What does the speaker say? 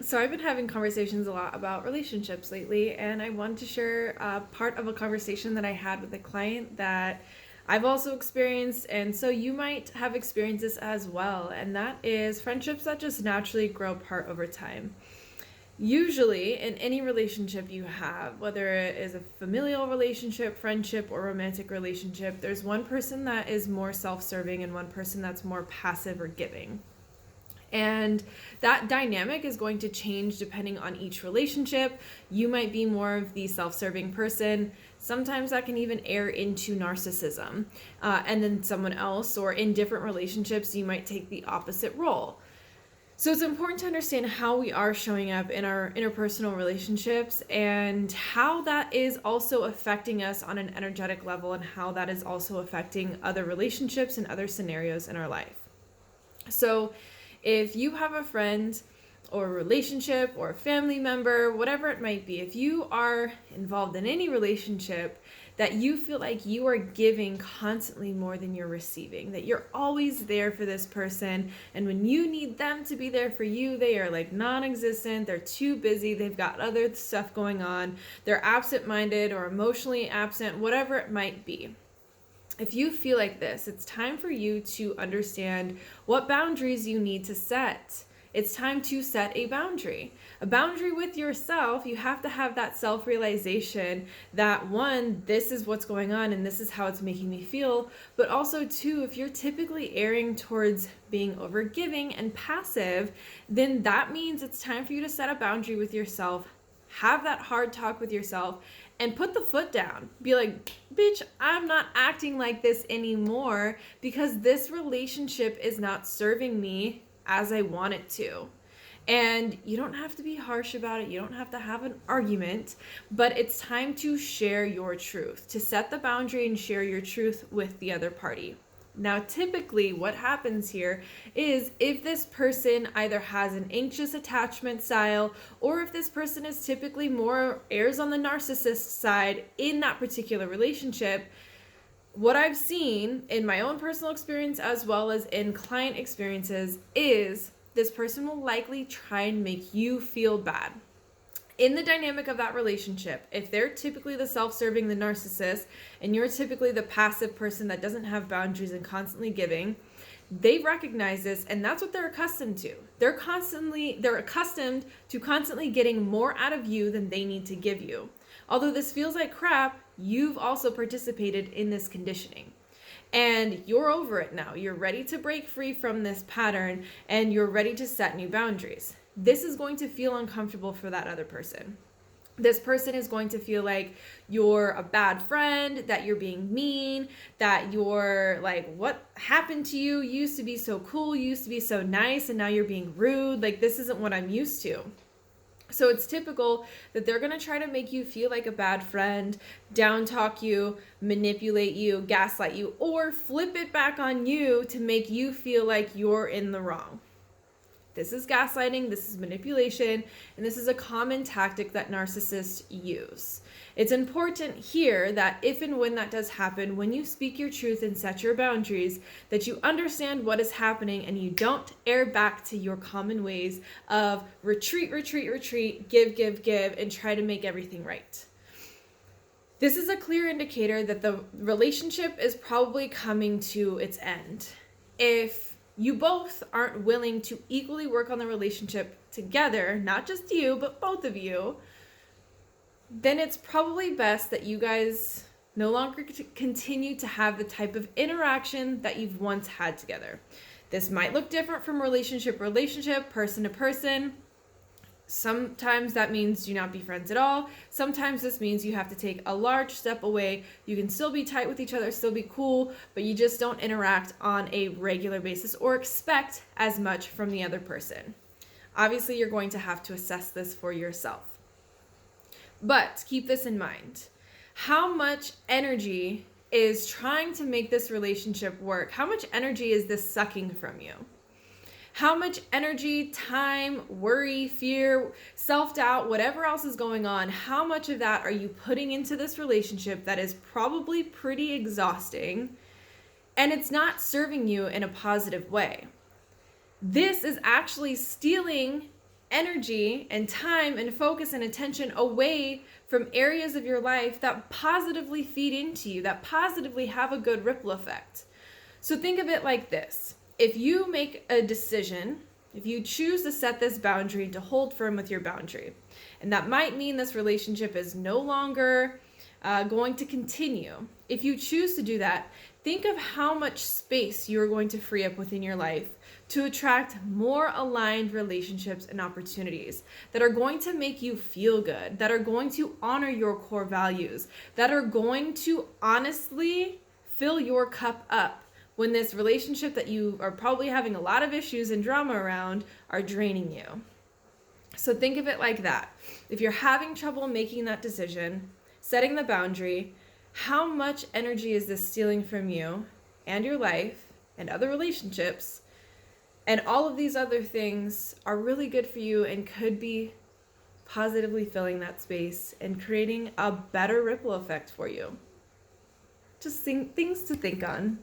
So I've been having conversations a lot about relationships lately, and I wanted to share part of a conversation that I had with a client that I've also experienced, and so you might have experienced this as well, and that is friendships that just naturally grow apart over time. Usually, in any relationship you have, whether it is a familial relationship, friendship, or romantic relationship, there's one person that is more self serving and one person that's more passive or giving. And that dynamic is going to change depending on each relationship. You might be more of the self serving person. Sometimes that can even err into narcissism. And then someone else, or in different relationships, you might take the opposite role. So it's important to understand how we are showing up in our interpersonal relationships and how that is also affecting us on an energetic level, and how that is also affecting other relationships and other scenarios in our life. So if you have a friend or a relationship or a family member, whatever it might be, if you are involved in any relationship that you feel like you are giving constantly more than you're receiving, that you're always there for this person, and when you need them to be there for you, they are like non-existent, they're too busy, they've got other stuff going on, they're absent-minded or emotionally absent, whatever it might be. If you feel like this, it's time for you to understand what boundaries you need to set. It's time to set a boundary. A boundary with yourself. You have to have that self-realization that, one, this is what's going on and this is how it's making me feel. But also, two, if you're typically erring towards being overgiving and passive, then that means it's time for you to set a boundary with yourself. Have that hard talk with yourself and put the foot down. Be like, bitch, I'm not acting like this anymore because this relationship is not serving me as I want it to. And you don't have to be harsh about it. You don't have to have an argument, but it's time to share your truth, to set the boundary and share your truth with the other party. Now, typically what happens here is if this person either has an anxious attachment style, or if this person is typically more errs on the narcissist side in that particular relationship, what I've seen in my own personal experience as well as in client experiences is this person will likely try and make you feel bad. In the dynamic of that relationship, if they're typically the self-serving, the narcissist, and you're typically the passive person that doesn't have boundaries and constantly giving, they recognize this, and that's what they're accustomed to. They're accustomed to constantly getting more out of you than they need to give you. Although this feels like crap, you've also participated in this conditioning. And you're over it now. You're ready to break free from this pattern, and you're ready to set new boundaries. This is going to feel uncomfortable for that other person. This person is going to feel like you're a bad friend, that you're being mean, that you're like, what happened to you? You used to be so cool, you used to be so nice, and now you're being rude. Like, this isn't what I'm used to. So it's typical that they're going to try to make you feel like a bad friend, down talk you, manipulate you, gaslight you, or flip it back on you to make you feel like you're in the wrong. This is gaslighting, this is manipulation, and this is a common tactic that narcissists use. It's important here that if and when that does happen, when you speak your truth and set your boundaries, that you understand what is happening and you don't err back to your common ways of retreat, give, and try to make everything right. This is a clear indicator that the relationship is probably coming to its end. If you both aren't willing to equally work on the relationship together, not just you, but both of you, then it's probably best that you guys no longer continue to have the type of interaction that you've once had together. This might look different from relationship, person to person. Sometimes that means do not be friends at all. Sometimes this means you have to take a large step away. You can still be tight with each other, still be cool, but you just don't interact on a regular basis or expect as much from the other person. Obviously, you're going to have to assess this for yourself. But keep this in mind. How much energy is trying to make this relationship work? How much energy is this sucking from you? How much energy, time, worry, fear, self-doubt, whatever else is going on, how much of that are you putting into this relationship that is probably pretty exhausting and it's not serving you in a positive way? This is actually stealing energy and time and focus and attention away from areas of your life that positively feed into you, that positively have a good ripple effect. So think of it like this. If you make a decision, if you choose to set this boundary, to hold firm with your boundary, and that might mean this relationship is no longer going to continue. If you choose to do that, think of how much space you're going to free up within your life to attract more aligned relationships and opportunities that are going to make you feel good, that are going to honor your core values, that are going to honestly fill your cup up when this relationship that you are probably having a lot of issues and drama around are draining you. So think of it like that. If you're having trouble making that decision, setting the boundary, how much energy is this stealing from you and your life and other relationships? And all of these other things are really good for you and could be positively filling that space and creating a better ripple effect for you. Just things to think on.